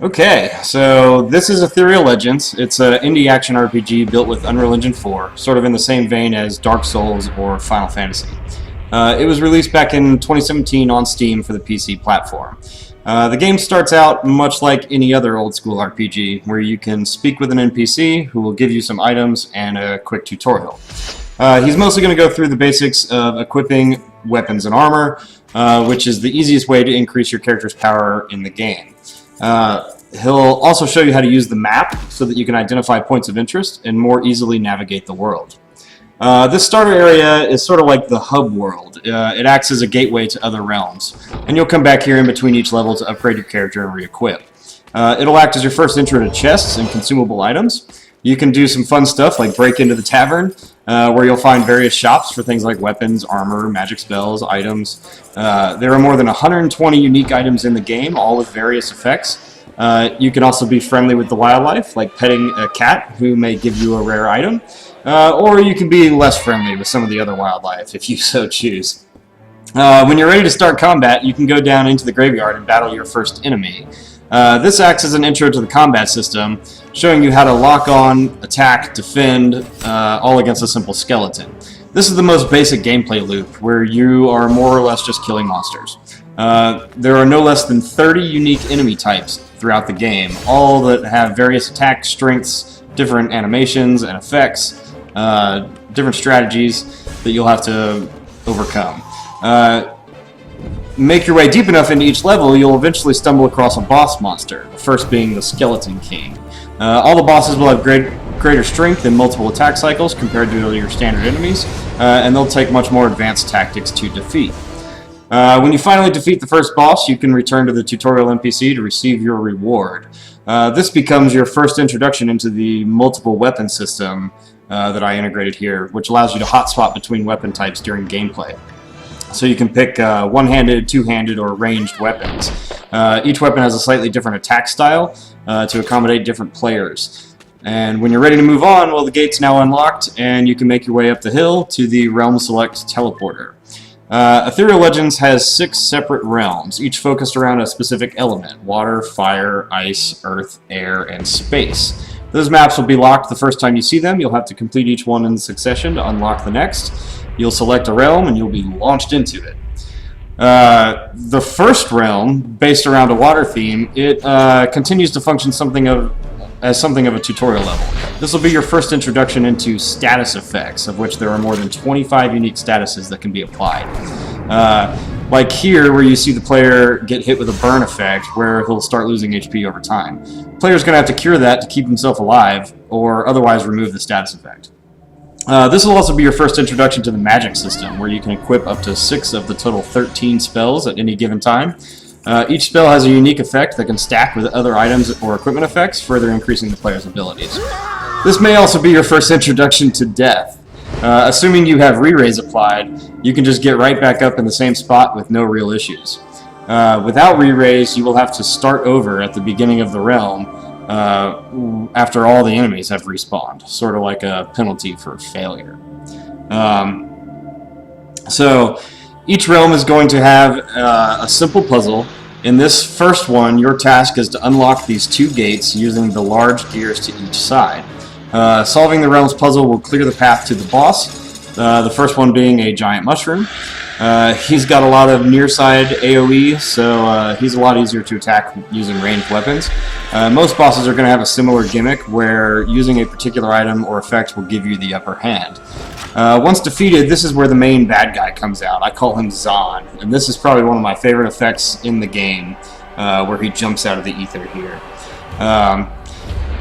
Okay, so this is Ethereal Legends. It's an indie action RPG built with Unreal Engine 4, sort of in the same vein as Dark Souls or Final Fantasy. It was released back in 2017 on Steam for the PC platform. The game starts out much like any other old school RPG, where you can speak with an NPC who will give you some items and a quick tutorial. He's mostly going to go through the basics of equipping weapons and armor, which is the easiest way to increase your character's power in the game. He'll also show you how to use the map so that you can identify points of interest and more easily navigate the world. This starter area is sort of like the hub world. It acts as a gateway to other realms, and you'll come back here in between each level to upgrade your character and re-equip. It'll act as your first intro to chests and consumable items. You can do some fun stuff like break into the tavern, where you'll find various shops for things like weapons, armor, magic spells, items. There are more than 120 unique items in the game, all with various effects. You can also be friendly with the wildlife, like petting a cat who may give you a rare item, or you can be less friendly with some of the other wildlife if you so choose. When you're ready to start combat, you can go down into the graveyard and battle your first enemy. This acts as an intro to the combat system, showing you how to lock on, attack, defend, all against a simple skeleton. This is the most basic gameplay loop, where you are more or less just killing monsters. There are no less than 30 unique enemy types throughout the game, all that have various attack strengths, different animations and effects, different strategies that you'll have to overcome. Make your way deep enough into each level, you'll eventually stumble across a boss monster, the first being the Skeleton King. All the bosses will have greater strength and multiple attack cycles compared to your standard enemies, and they'll take much more advanced tactics to defeat. When you finally defeat the first boss, you can return to the tutorial NPC to receive your reward. This becomes your first introduction into the multiple weapon system that I integrated here, which allows you to hotspot between weapon types during gameplay. So you can pick one-handed, two-handed, or ranged weapons. Each weapon has a slightly different attack style to accommodate different players. And when you're ready to move on, well, the gate's now unlocked, and you can make your way up the hill to the Realm Select teleporter. Ethereal Legends has 6 separate realms, each focused around a specific element: water, fire, ice, earth, air, and space. Those maps will be locked the first time you see them. You'll have to complete each one in succession to unlock the next. You'll select a realm and you'll be launched into it. The first realm, based around a water theme, it continues to function as something of a tutorial level. This will be your first introduction into status effects, of which there are more than 25 unique statuses that can be applied. Like here, where you see the player get hit with a burn effect, where he'll start losing HP over time. The player's going to have to cure that to keep himself alive, or otherwise remove the status effect. This will also be your first introduction to the magic system, where you can equip up to 6 of the total 13 spells at any given time. Each spell has a unique effect that can stack with other items or equipment effects, further increasing the player's abilities. This may also be your first introduction to death. Assuming you have re-raise applied, you can just get right back up in the same spot with no real issues. Without re-raise, you will have to start over at the beginning of the realm after all the enemies have respawned, sort of like a penalty for failure. So each realm is going to have a simple puzzle. In this first one, your task is to unlock these 2 gates using the large gears to each side. Solving the realm's puzzle will clear the path to the boss, the first one being a giant mushroom. He's got a lot of near-side AoE, so he's a lot easier to attack using ranged weapons. Most bosses are going to have a similar gimmick, where using a particular item or effect will give you the upper hand. Once defeated, this is where the main bad guy comes out. I call him Zahn, and this is probably one of my favorite effects in the game, where he jumps out of the ether here.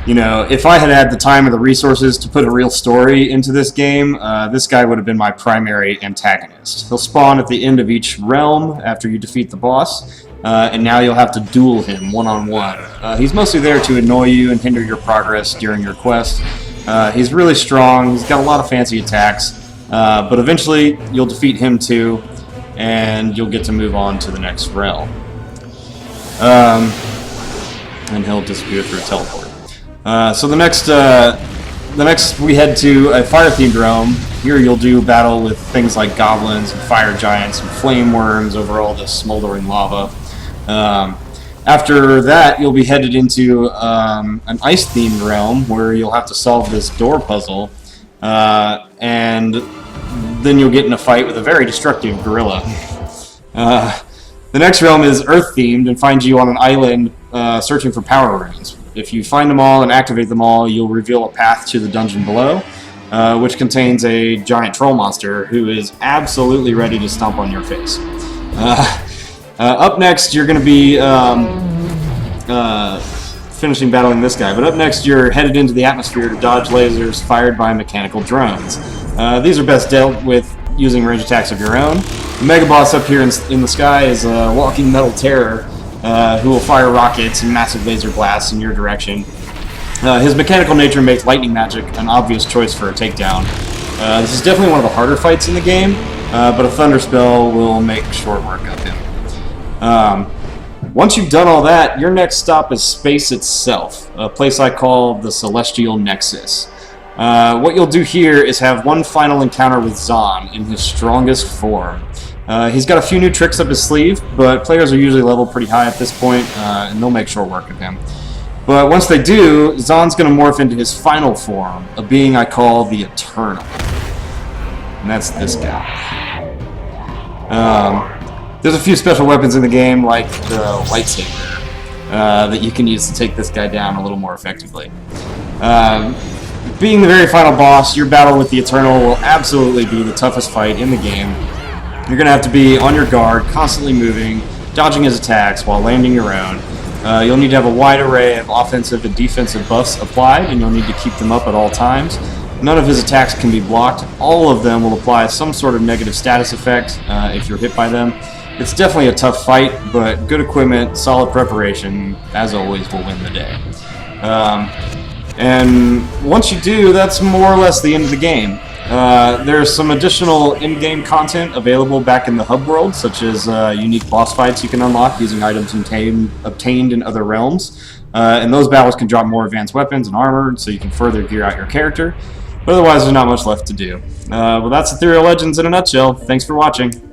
You know, if I had had the time or the resources to put a real story into this game, this guy would have been my primary antagonist. He'll spawn at the end of each realm after you defeat the boss, and now you'll have to duel him one-on-one. He's mostly there to annoy you and hinder your progress during your quest. He's really strong, he's got a lot of fancy attacks, but eventually you'll defeat him too, and you'll get to move on to the next realm. And he'll disappear through a teleport. So the next we head to a fire-themed realm. Here you'll do battle with things like goblins and fire giants and flame worms over all this smoldering lava. After that, you'll be headed into an ice-themed realm where you'll have to solve this door puzzle, and then you'll get in a fight with a very destructive gorilla. The next realm is Earth-themed and finds you on an island searching for power runes. If you find them all and activate them all, you'll reveal a path to the dungeon below, which contains a giant troll monster who is absolutely ready to stomp on your face. Up next, you're going to be finishing battling this guy, but up next you're headed into the atmosphere to dodge lasers fired by mechanical drones. These are best dealt with using range attacks of your own. The mega boss up here in the sky is a walking metal terror who will fire rockets and massive laser blasts in your direction. His mechanical nature makes lightning magic an obvious choice for a takedown. This is definitely one of the harder fights in the game, but a thunder spell will make short work of him. Once you've done all that, your next stop is space itself, a place I call the Celestial Nexus. What you'll do here is have one final encounter with Zahn in his strongest form. He's got a few new tricks up his sleeve, but players are usually leveled pretty high at this point, and they'll make short work of him. But once they do, Zahn's going to morph into his final form, a being I call the Eternal. And that's this guy. There's a few special weapons in the game, like the lightsaber, that you can use to take this guy down a little more effectively. Being the very final boss, your battle with the Eternal will absolutely be the toughest fight in the game. You're going to have to be on your guard, constantly moving, dodging his attacks while landing your own. You'll need to have a wide array of offensive and defensive buffs applied, and you'll need to keep them up at all times. None of his attacks can be blocked. All of them will apply some sort of negative status effect if you're hit by them. It's definitely a tough fight, but good equipment, solid preparation, as always, will win the day. And once you do, that's more or less the end of the game. There's some additional in-game content available back in the hub world, such as unique boss fights you can unlock using items obtained in other realms. And those battles can drop more advanced weapons and armor, so you can further gear out your character. But otherwise, there's not much left to do. Well, that's Ethereal Legends in a nutshell. Thanks for watching.